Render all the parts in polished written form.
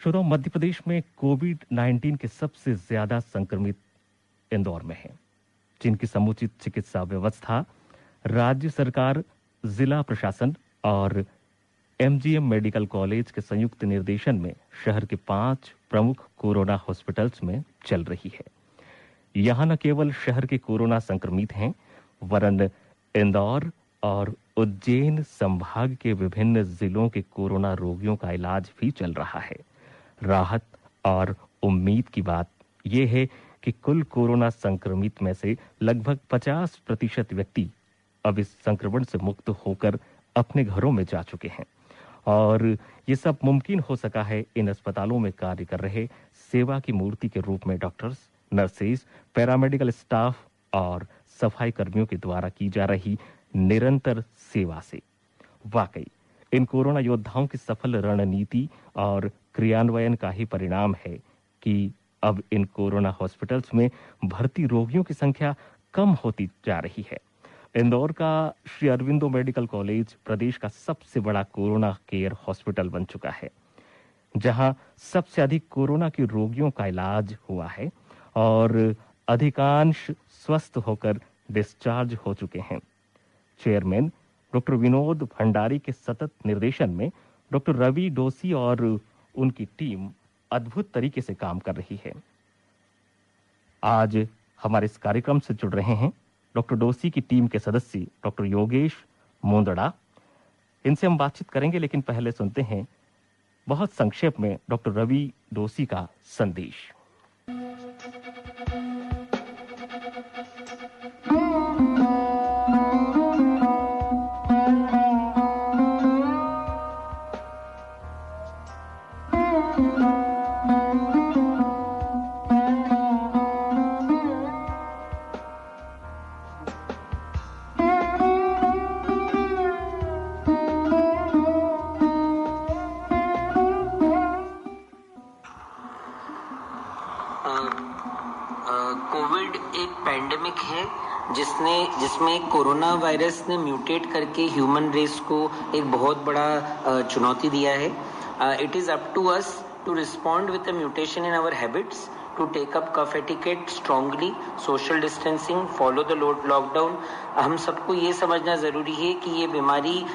श्रोताओं, मध्य प्रदेश में कोविड-19 के सबसे ज्यादा संक्रमित इंदौर में हैं, जिनकी समुचित चिकित्सा व्यवस्था राज्य सरकार, जिला प्रशासन और एमजीएम मेडिकल कॉलेज के संयुक्त निर्देशन में शहर के 5 प्रमुख कोरोना हॉस्पिटल्स में चल रही है। यहां न केवल शहर के कोरोना संक्रमित हैं, वरन इंदौर और उज्जैन संभाग के विभिन्न जिलों के कोरोना रोगियों का इलाज भी चल रहा है। राहत और उम्मीद की बात यह है कि कुल कोरोना संक्रमित में से लगभग 50% व्यक्ति अब इस संक्रमण से मुक्त होकर अपने घरों में जा चुके हैं और ये सब मुमकिन हो सका है इन अस्पतालों में कार्य कर रहे सेवा की मूर्ति के रूप में डॉक्टर्स, नर्सेज, पैरामेडिकल स्टाफ और सफाई कर्मियों के द्वारा की जा रही निरंतर सेवा से। वाकई इन कोरोना योद्धाओं की सफल रणनीति और क्रियान्वयन का ही परिणाम है कि अब इन कोरोना हॉस्पिटल्स में भर्ती रोगियों की संख्या कम होती जा रही है। इंदौर का श्री अरविंदो मेडिकल कॉलेज प्रदेश का सबसे बड़ा कोरोना केयर हॉस्पिटल बन चुका है, जहां सबसे अधिक कोरोना के रोगियों का इलाज हुआ है और अधिकांश स्वस्थ होकर डिस्चार्ज हो चुके हैं। चेयरमैन डॉक्टर विनोद भंडारी के सतत निर्देशन में डॉक्टर रवि डोसी और उनकी टीम अद्भुत तरीके से काम कर रही है। आज हमारे इस कार्यक्रम से जुड़ रहे हैं डॉक्टर डोसी की टीम के सदस्य डॉक्टर योगेश मोंदड़ा। इनसे हम बातचीत करेंगे, लेकिन पहले सुनते हैं बहुत संक्षेप में डॉक्टर रवि डोसी का संदेश। कोविड एक पैंडेमिक है जिसमें कोरोना वायरस ने म्यूटेट करके ह्यूमन रेस को एक बहुत बड़ा चुनौती दिया है। It is up to us to respond with the mutation in our habits, to take up cough etiquette strongly, social distancing, follow the lockdown. हम सबको ये समझना जरूरी है कि ये बीमारी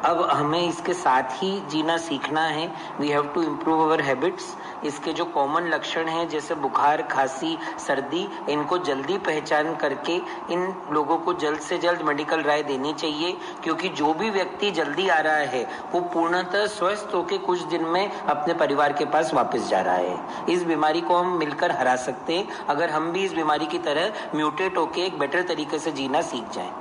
अब हमें इसके साथ ही जीना सीखना है। We have to improve our habits. इसके जो कॉमन लक्षण हैं जैसे बुखार, खांसी, सर्दी, इनको जल्दी पहचान करके इन लोगों को जल्द से जल्द मेडिकल राय देनी चाहिए, क्योंकि जो भी व्यक्ति जल्दी आ रहा है वो पूर्णतः स्वस्थ होकर कुछ दिन में अपने परिवार के पास वापस जा रहा है। इस बीमारी को हम मिलकर हरा सकते हैं अगर हम भी इस बीमारी की तरह म्यूटेट होकर एक बेटर तरीके से जीना सीख जाएं।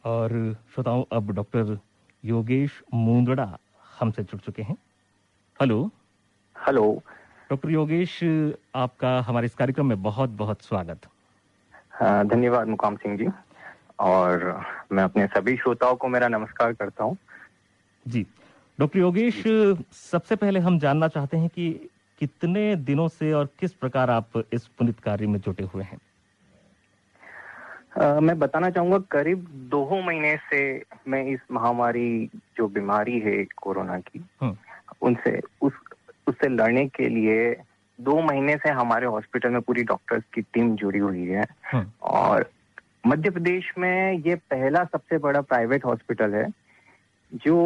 और श्रोताओं, अब डॉक्टर योगेश मोंदड़ा हमसे जुड़ चुके हैं। हेलो डॉक्टर योगेश, आपका हमारे इस कार्यक्रम में बहुत बहुत स्वागत। धन्यवाद मुकाम सिंह जी, और मैं अपने सभी श्रोताओं को मेरा नमस्कार करता हूं। जी डॉक्टर योगेश, सबसे पहले हम जानना चाहते हैं कि कितने दिनों से और किस प्रकार आप इस पुनीत कार्य में जुटे हुए हैं। मैं बताना चाहूंगा, करीब 2 महीने से मैं इस महामारी जो बीमारी है कोरोना की, उससे लड़ने के लिए 2 महीने से हमारे हॉस्पिटल में पूरी डॉक्टर्स की टीम जुड़ी हुई है। और मध्य प्रदेश में ये पहला सबसे बड़ा प्राइवेट हॉस्पिटल है जो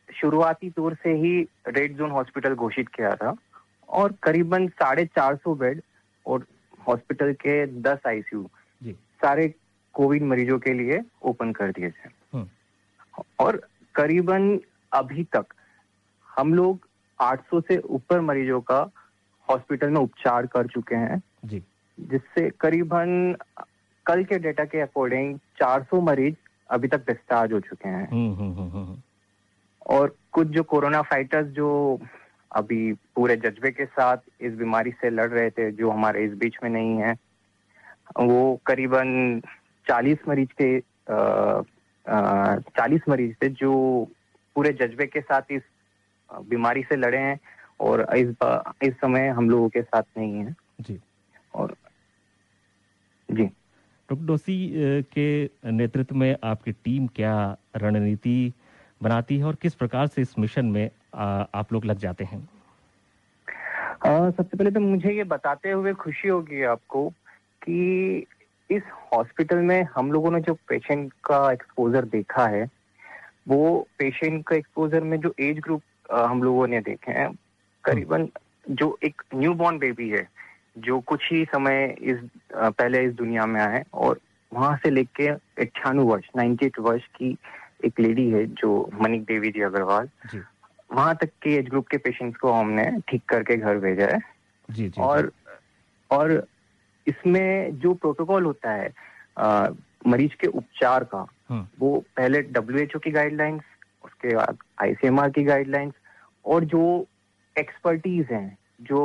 शुरुआती तौर से ही रेड जोन हॉस्पिटल घोषित किया था, और करीबन 450 बेड और हॉस्पिटल के 10 आईसीयू सारे कोविड मरीजों के लिए ओपन कर दिए थे। और करीबन अभी तक हम लोग 800 से ऊपर मरीजों का हॉस्पिटल में उपचार कर चुके हैं, जिससे करीबन कल के डेटा के अकॉर्डिंग 400 मरीज अभी तक डिस्चार्ज हो चुके हैं। और कुछ जो कोरोना फाइटर्स जो अभी पूरे जज्बे के साथ इस बीमारी से लड़ रहे थे, जो हमारे इस बीच में नहीं है, वो करीबन 40 मरीज थे जो पूरे जज्बे के साथ इस बीमारी से लड़े हैं और इस समय हम लोगों के साथ नहीं है जी। और जी, डॉक्टर डोसी के नेतृत्व में आपकी टीम क्या रणनीति बनाती है और किस प्रकार से इस मिशन में आप लोग लग जाते हैं? सबसे पहले तो मुझे ये बताते हुए खुशी होगी आपको कि इस हॉस्पिटल में हम लोगों ने जो पेशेंट का एक्सपोजर देखा है, वो पेशेंट का एक्सपोजर में जो एज ग्रुप हम लोगों ने देखे हैं, करीबन जो एक न्यूबॉर्न बेबी है जो कुछ ही समय पहले इस दुनिया में आए, और वहां से लेके 98 वर्ष 98 वर्ष की एक लेडी है जो मनिक देवी जी अग्रवाल, वहां तक के एज ग्रुप के पेशेंट्स को हमने ठीक करके घर भेजा है। जी, जी, और इसमें जो प्रोटोकॉल होता है मरीज के उपचार का, वो पहले WHO की गाइडलाइंस, उसके बाद ICMR की गाइडलाइंस, और जो एक्सपर्टीज हैं जो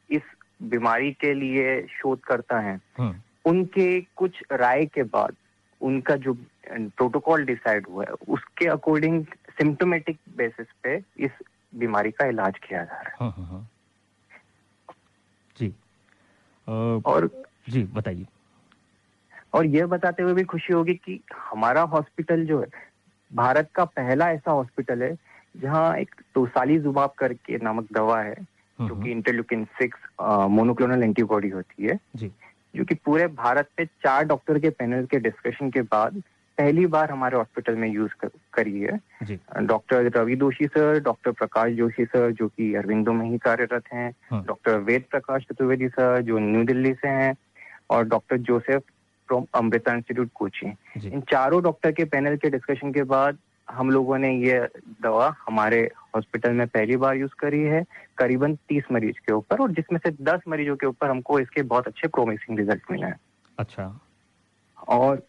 इस बीमारी के लिए शोध करता है, उनके कुछ राय के बाद उनका जो प्रोटोकॉल डिसाइड हुआ है, उसके अकॉर्डिंग सिम्टोमेटिक बेसिस पे इस बीमारी का इलाज किया जा रहा है। जी। और जी बताइए। और यह बताते हुए भी खुशी होगी कि हमारा हॉस्पिटल जो है भारत का पहला ऐसा हॉस्पिटल है जहां एक टोसालीजुमाब करके नामक दवा है जो कि इंटरल्यूकिन 6 मोनोक्लोनल एंटीबॉडी होती है, जो कि पूरे भारत में 4 डॉक्टर के पैनल के डिस्कशन के बाद पहली बार हमारे हॉस्पिटल में यूज करी है। Doctor Ravi Joshi sir, doctor Prakash Joshi sir जो कि अरविंदो में ही कार्यरत हैं, डॉक्टर वेद प्रकाश चतुर्वेदी सर जो न्यू दिल्ली से हैं, और doctor Joseph from Amrita institute Kochi. इन चारों डॉक्टर के पैनल के डिस्कशन के बाद हम लोगों ने ये दवा हमारे हॉस्पिटल में पहली बार यूज करी है, करीबन 30 मरीज के ऊपर, और जिसमें से 10 मरीजों के ऊपर हमको इसके बहुत अच्छे प्रोमिसिंग रिजल्ट मिले हैं। अच्छा। और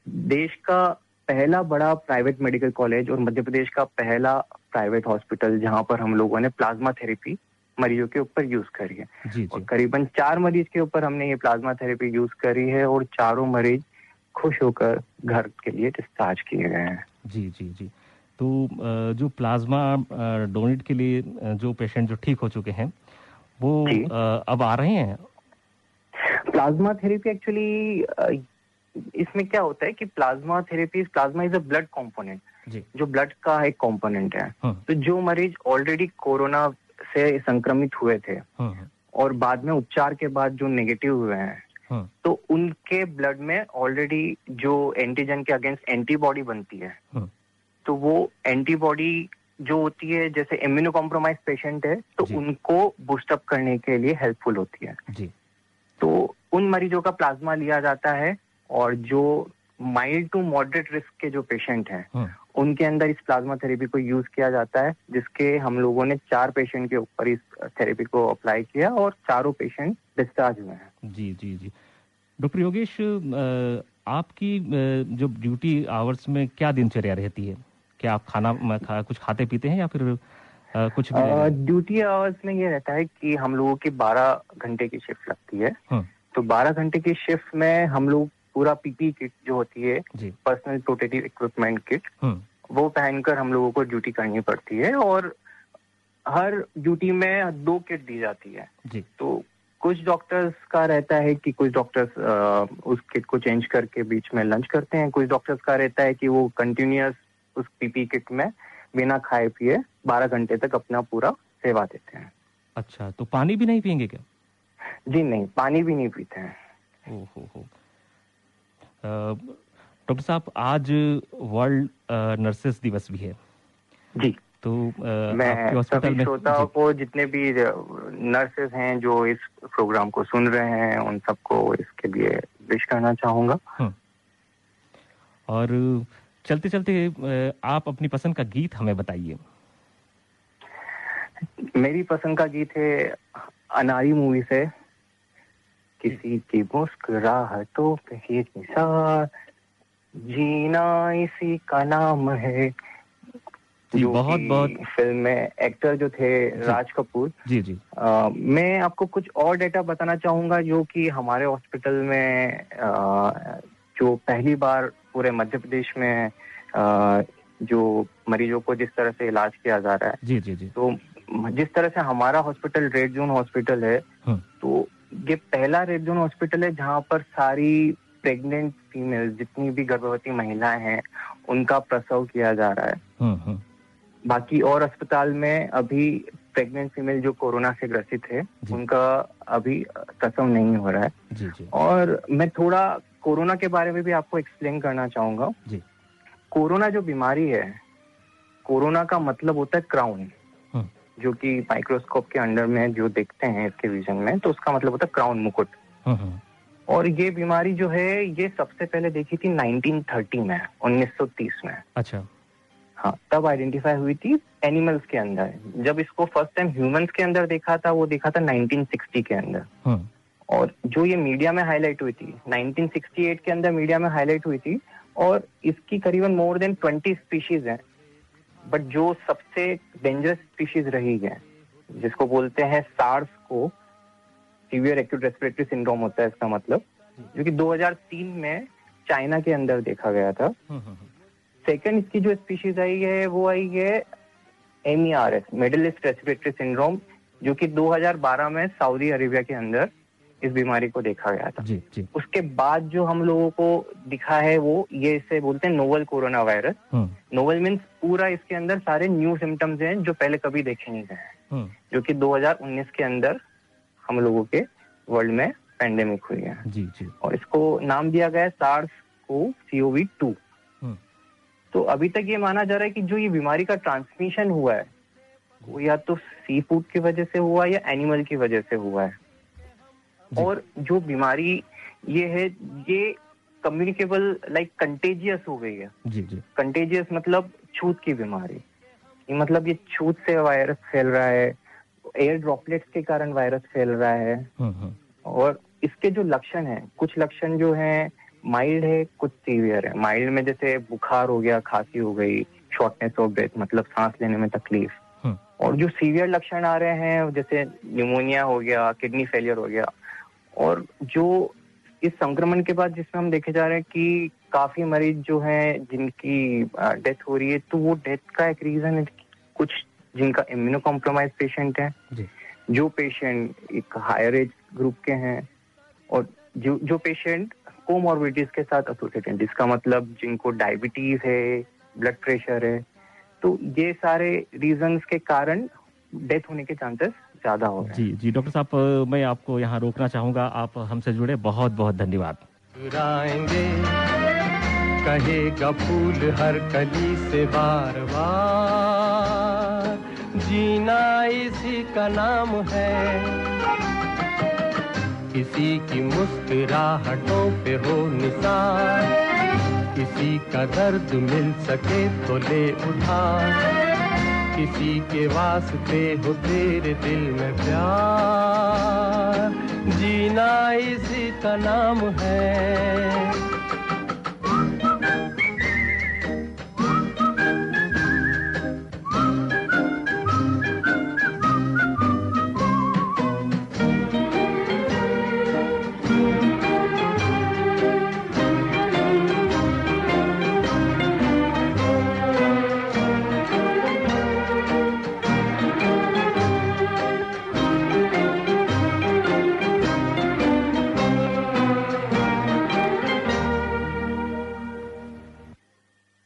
देश का पहला बड़ा प्राइवेट मेडिकल कॉलेज और मध्य प्रदेश का पहला प्राइवेट हॉस्पिटल जहां पर हम लोगों ने प्लाज्मा थेरेपी मरीजों के ऊपर यूज करी है। और करीबन 4 मरीज के ऊपर हमने ये प्लाज्मा थेरेपी यूज करी है और चारों मरीज खुश होकर घर के लिए डिस्चार्ज किए गए हैं। जी जी जी। तो जो प्लाज्मा डोनेट के लिए जो पेशेंट जो ठीक हो चुके हैं वो अब आ रहे हैं? प्लाज्मा थेरेपी एक्चुअली इसमें क्या होता है कि plasma is a blood component, जो ब्लड का एक कंपोनेंट है। तो जो मरीज ऑलरेडी कोरोना से संक्रमित हुए थे और बाद में उपचार के बाद जो नेगेटिव हुए हैं, तो उनके ब्लड में ऑलरेडी जो एंटीजन के अगेंस्ट एंटीबॉडी बनती है, तो वो एंटीबॉडी जो होती है, जैसे इम्यूनो कॉम्प्रोमाइज पेशेंट है तो उनको बूस्टअप करने के लिए हेल्पफुल होती है। तो उन मरीजों का प्लाज्मा लिया जाता है, और जो माइल्ड टू मॉडरेट रिस्क के जो पेशेंट हैं उनके अंदर इस प्लाज्मा थेरेपी को यूज किया जाता है, जिसके हम लोगों ने 4 पेशेंट के ऊपर इस थेरेपी को अप्लाई किया और चारों पेशेंट डिस्चार्ज हुए हैं। जी जी जी। डॉक्टर योगेश, आपकी जो ड्यूटी आवर्स में क्या दिनचर्या रहती है? क्या आप कुछ खाते पीते हैं या फिर कुछ भी? ड्यूटी आवर्स में ये रहता है कि हम लोगों की 12 घंटे की शिफ्ट लगती है। तो 12 घंटे की शिफ्ट में हम लोग पूरा पीपी किट जो होती है, पर्सनल प्रोटेक्टिव इक्विपमेंट किट, वो पहनकर हम लोगों को ड्यूटी करनी पड़ती है, और हर ड्यूटी में 2 किट दी जाती है। तो कुछ डॉक्टर्स का रहता है कि कुछ डॉक्टर्स उस किट को चेंज करके बीच में लंच करते हैं, कुछ डॉक्टर्स का रहता है कि वो कंटिन्यूअस उस पीपी किट में बिना खाए पिए 12 घंटे तक अपना पूरा सेवा देते हैं। अच्छा, तो पानी भी नहीं पियेंगे क्या? जी नहीं, पानी भी नहीं पीते हैं। ओहो। डॉक्टर साहब, आज वर्ल्ड नर्सेस दिवस भी है। जी। तो मैं सभी श्रोताओं को, जितने भी नर्सेस हैं जो इस प्रोग्राम को सुन रहे हैं, उन सबको इसके लिए विश करना चाहूंगा। और चलते चलते आप अपनी पसंद का गीत हमें बताइए। मेरी पसंद का गीत है अनारी मूवी से, किसी की मुस्कुराहटों पे ही निसार, जीना इसी का नाम है। जो बहुत फिल्म में एक्टर जो थे राज कपूर। जी जी। मैं आपको कुछ और डेटा बताना चाहूंगा जो कि हमारे हॉस्पिटल में जो पहली बार पूरे मध्य प्रदेश में जो मरीजों को जिस तरह से इलाज किया जा रहा है। जी जी जी। तो जिस तरह से हमारा हॉस्पिटल रेड जोन हॉस्पिटल है, तो ये पहला रेड जोन हॉस्पिटल है जहां पर सारी प्रेग्नेंट फीमेल, जितनी भी गर्भवती महिलाएं हैं, उनका प्रसव किया जा रहा है। बाकी और अस्पताल में अभी प्रेग्नेंट फीमेल जो कोरोना से ग्रसित है, उनका अभी प्रसव नहीं हो रहा है। जी। और मैं थोड़ा कोरोना के बारे में भी आपको एक्सप्लेन करना चाहूंगा। जी। कोरोना जो बीमारी है, कोरोना का मतलब होता है क्राउन, जो कि माइक्रोस्कोप के अंडर में जो देखते हैं इसके विजन में, तो उसका मतलब होता है क्राउन, मुकुट। और ये बीमारी जो है, ये सबसे पहले देखी थी 1930 में, 1930 में। अच्छा। हाँ, तब आइडेंटिफाई हुई थी एनिमल्स के अंदर। जब इसको फर्स्ट टाइम ह्यूमंस के अंदर देखा था, वो देखा था 1960 के अंदर। और जो ये मीडिया में हाईलाइट हुई थी 1968 के अंदर, मीडिया में हाईलाइट हुई थी, और इसकी करीबन मोर देन 20 स्पीशीज हैं। बट जो सबसे डेंजरस स्पीशीज रही है, जिसको बोलते हैं सार्स को, सीवियर एक्यूट रेस्पिरेटरी सिंड्रोम होता है इसका मतलब, जो कि 2003 में चाइना के अंदर देखा गया था। सेकंड इसकी जो स्पीशीज आई है, वो आई है MERS, middle east respiratory syndrome, जो कि 2012 में सऊदी अरेबिया के अंदर इस बीमारी को देखा गया था। जी। उसके बाद जो हम लोगों को दिखा है, वो ये इसे बोलते हैं novel corona virus. Novel means पूरा इसके अंदर सारे न्यू सिम्टम्स हैं जो पहले कभी देखे नहीं गए, जो कि 2019 के अंदर हम लोगों के वर्ल्ड में पेंडेमिक हुई है। जी। और इसको नाम दिया गया है SARS-CoV-2। तो अभी तक ये माना जा रहा है कि जो ये बीमारी का ट्रांसमिशन हुआ है, वो या तो सी फूड की वजह से हुआ या एनिमल की वजह से हुआ है। और जो बीमारी ये है, ये कम्युनिकेबल, लाइक कंटेजियस हो गई है। जी। कंटेजियस मतलब छूत की बीमारी, मतलब ये छूत से वायरस फैल रहा है, एयर ड्रॉपलेट्स के कारण वायरस फैल रहा है। और इसके जो लक्षण हैं, कुछ लक्षण जो हैं माइल्ड है, कुछ सीवियर है। माइल्ड में जैसे बुखार हो गया, खांसी हो गई, शॉर्टनेस ऑफ ब्रेथ मतलब सांस लेने में तकलीफ। और जो सीवियर लक्षण आ रहे हैं, जैसे निमोनिया हो गया, किडनी फेलियर हो गया। और जो इस संक्रमण के बाद जिसमें हम देखे जा रहे हैं कि काफी मरीज जो हैं जिनकी डेथ हो रही है, तो वो डेथ का एक रीजन है कुछ जिनका इम्यूनो कॉम्प्रोमाइज पेशेंट है, जो पेशेंट एक हायर एज ग्रुप के हैं, और जो पेशेंट कोमॉर्बिडिटीज के साथ एसोसिएटेड, जिसका मतलब जिनको डायबिटीज है, ब्लड प्रेशर है। तो ये सारे रीजंस के कारण डेथ होने के चांसेस ज्यादा हो रहे हैं। जी डॉक्टर साहब, मैं आपको यहाँ रोकना चाहूंगा। आप हमसे जुड़े, बहुत बहुत धन्यवाद। कहेगा फूल हर कली से बार बार, जीना इसी का नाम है। किसी की मुस्कुराहटों पे हो निसार, किसी का दर्द मिल सके तो ले उठा, किसी के वास्ते हो तेरे दिल में प्यार, जीना इसी का नाम है।